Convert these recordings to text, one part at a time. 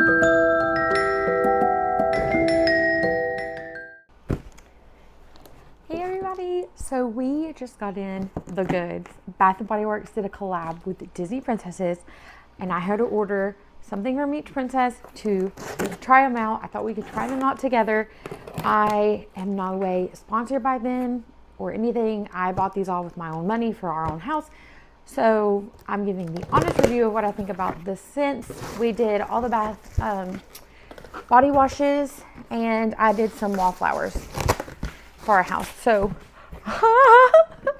Hey everybody, so we just got in the goods. Bath & Body Works did a collab with Disney princesses, and I had to order something from each princess to try them out. I thought we could try them out together. I am no way sponsored by them or anything. I bought these all with my own money for our own house. So I'm giving the honest review of what I think about the scents. We did all the bath body washes, and I did some wallflowers for our house. So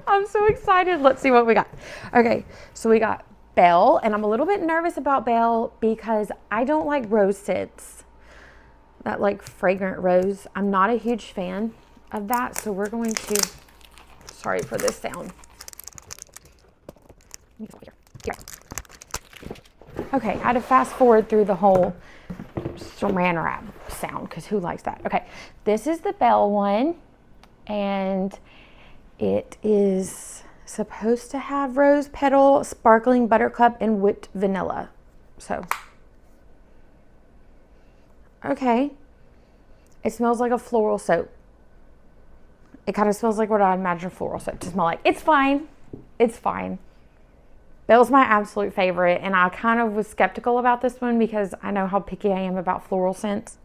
I'm so excited. Let's see what we got. Okay, so we got Belle, and I'm a little bit nervous about Belle because I don't like rose scents, that like fragrant rose. I'm not a huge fan of that, so we're going to, sorry for this sound. Okay, I had to fast forward through the whole saran wrap sound because who likes that? Okay, this is the Belle one, and it is supposed to have rose petal, sparkling buttercup, and whipped vanilla. So, okay. It smells like a floral soap. It kind of smells like what I imagine floral soap to smell like. It's fine. It's fine. Belle's my absolute favorite, and I kind of was skeptical about this one because I know how picky I am about floral scents.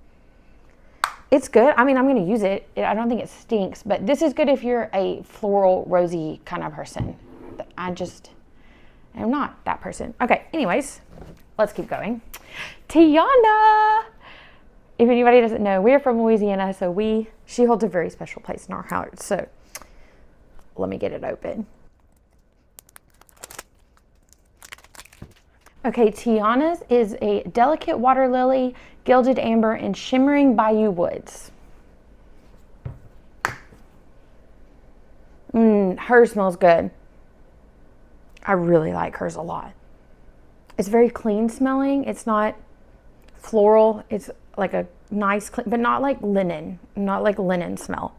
It's good. I mean, I'm going to use it. I don't think it stinks, but this is good if you're a floral, rosy kind of person. I just am not that person. Okay, anyways, let's keep going. Tiana! If anybody doesn't know, we're from Louisiana, so she holds a very special place in our heart. So let me get it open. Okay, Tiana's is a delicate water lily, gilded amber, and shimmering bayou woods. Hers smells good. I really like hers a lot. It's very clean smelling. It's not floral. It's like a nice, clean, but not like linen. Not like linen smell.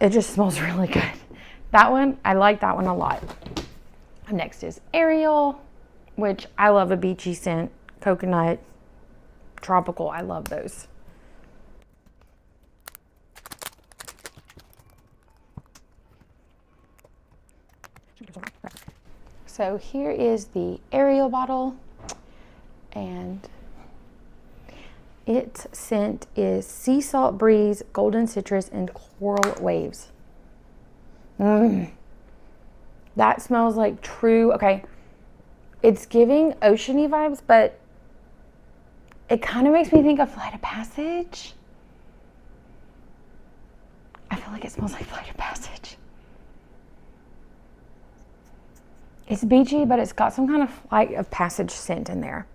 It just smells really good. That one, I like that one a lot. Next is Ariel, which I love a beachy scent, coconut, tropical. I love those. So here is the Ariel bottle, and its scent is sea salt breeze, golden citrus, and coral waves. That smells like true, okay, it's giving oceany vibes, but it kind of makes me think of Flight of Passage. I feel like it smells like Flight of Passage. It's beachy, but it's got some kind of Flight of Passage scent in there.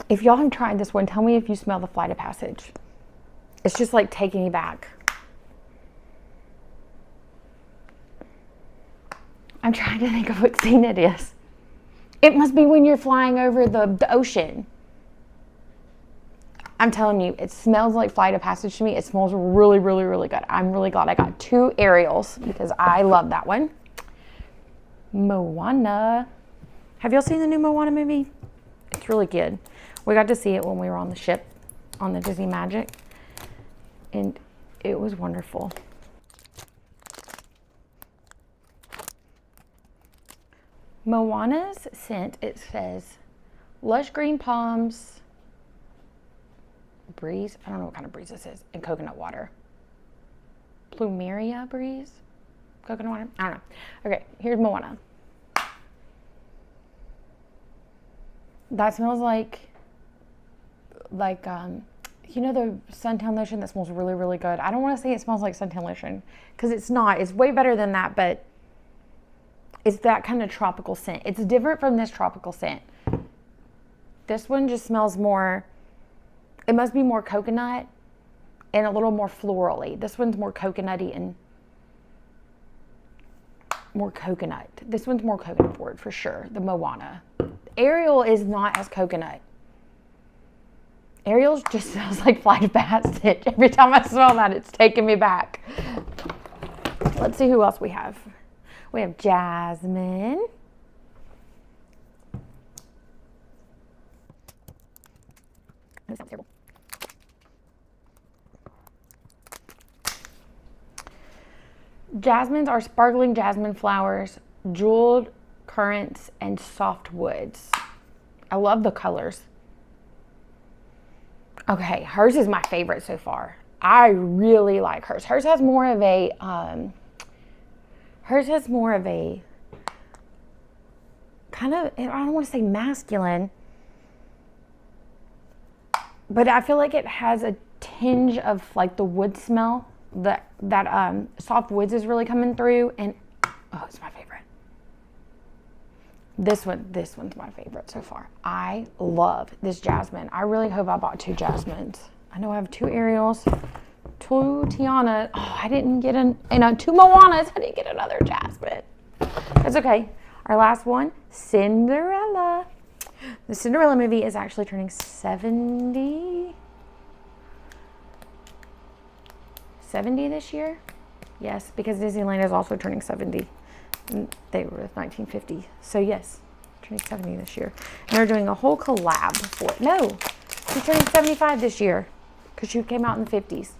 If y'all have tried this one, tell me if you smell the Flight of Passage. It's just like taking you back. I'm trying to think of what scene it is. It must be when you're flying over the ocean. I'm telling you, it smells like Flight of Passage to me. It smells really, really, really good. I'm really glad I got 2 Ariels because I love that one. Moana. Have y'all seen the new Moana movie? It's really good. We got to see it when we were on the ship on the Disney Magic, and it was wonderful. Moana's scent, it says lush green palms, breeze. I don't know what kind of breeze this is, and coconut water. Plumeria breeze, coconut water. I don't know. Okay, here's Moana. That smells like you know the suntan lotion that smells really, really good. I don't want to say it smells like suntan lotion because it's not. It's way better than that, but it's that kind of tropical scent. It's different from this tropical scent. This one just smells more, it must be more coconut and a little more florally. This one's more coconutty and more coconut. This one's more coconut forward for sure, the Moana. Ariel is not as coconut. Ariel just smells like Flight of Passage. Every time I smell that, it's taking me back. Let's see who else we have. We have Jasmine. sounds terrible. Jasmines are sparkling jasmine flowers, jeweled currants, and soft woods. I love the colors. Okay, hers is my favorite so far. I really like hers. Hers has more of a kind of, I don't want to say masculine, but I feel like it has a tinge of like the wood smell that soft woods is really coming through, and oh, it's my favorite. This one's my favorite so far. I love this jasmine. I really hope I bought 2 jasmines. I know I have 2 Ariels, 2 Tiana. Oh, I didn't get 2 Moanas. I didn't get another jasmine. That's okay. Our last one, Cinderella. The Cinderella movie is actually turning 70 this year. Yes, because Disneyland is also turning 70. They were 1950. So yes, turning 70 this year. And they're doing a whole collab for it. No, she's turning 75 this year because she came out in the 50s.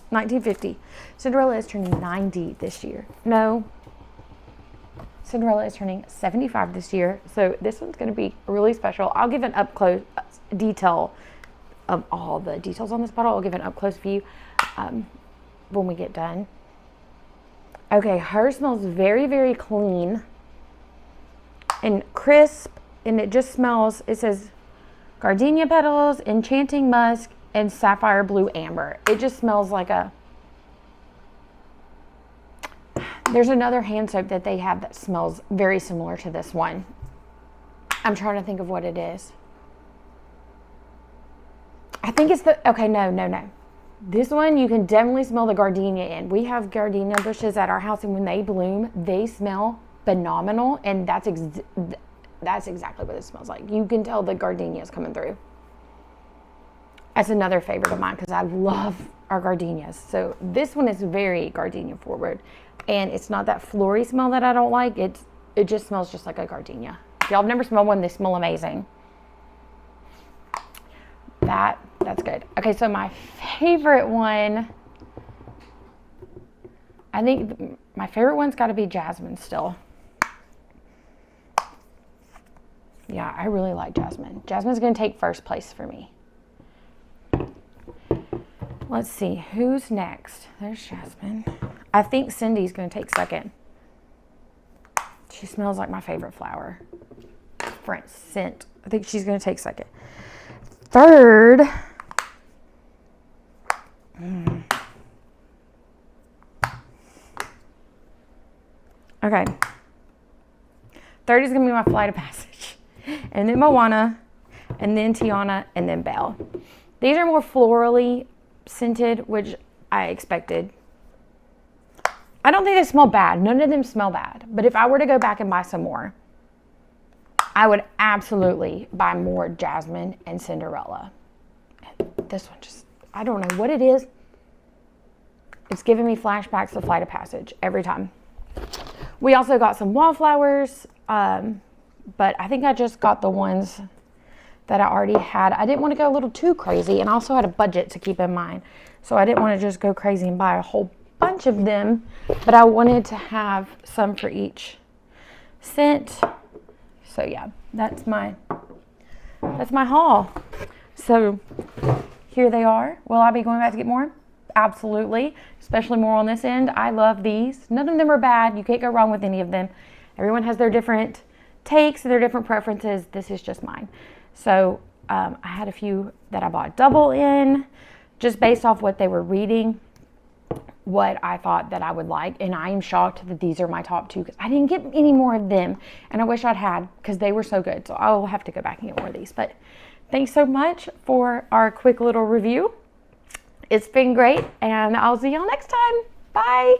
1950. Cinderella is turning 90 this year. No, Cinderella is turning 75 this year. So this one's going to be really special. I'll give an up close detail of all the details on this bottle. I'll give an up close view when we get done. Okay, hers smells very, very clean and crisp, and it just smells, it says gardenia petals, enchanting musk, and sapphire blue amber. It just smells like there's another hand soap that they have that smells very similar to this one. I'm trying to think of what it is. I think it's no. This one, you can definitely smell the gardenia in. We have gardenia bushes at our house, and when they bloom, they smell phenomenal, and that's exactly what it smells like. You can tell the gardenia is coming through. That's another favorite of mine because I love our gardenias. So this one is very gardenia forward, and it's not that flory smell that I don't like. It just smells just like a gardenia. If y'all have never smelled one, they smell amazing. That's good. Okay, so my favorite one, I think my favorite one's got to be jasmine still. Yeah, I really like jasmine. Jasmine's going to take first place for me. Let's see, who's next? There's Jasmine. I think Cindy's going to take second. She smells like my favorite flower. French scent. I think she's going to take second. Third. Okay. Third is going to be my Flight of Passage. And then Moana. And then Tiana. And then Belle. These are more florally scented, which I expected. I don't think they smell bad. None of them smell bad. But if I were to go back and buy some more, I would absolutely buy more Jasmine and Cinderella. This one just, I don't know what it is. It's giving me flashbacks to Flight of Passage every time. We also got some wallflowers, but I think I just got the ones that I already had. I didn't want to go a little too crazy, and I also had a budget to keep in mind. So I didn't want to just go crazy and buy a whole bunch of them, but I wanted to have some for each scent. So yeah, that's my haul. So here they are. Will I be going back to get more? Absolutely, especially more on this end. I love these. None of them are bad. You can't go wrong with any of them. Everyone has their different takes and their different preferences. This is just mine. So I had a few that I bought double in, just based off what they were reading, what I thought that I would like. And I am shocked that these are my top 2 because I didn't get any more of them. And I wish I'd had because they were so good. So I'll have to go back and get more of these. But thanks so much for our quick little review. It's been great, and I'll see y'all next time. Bye.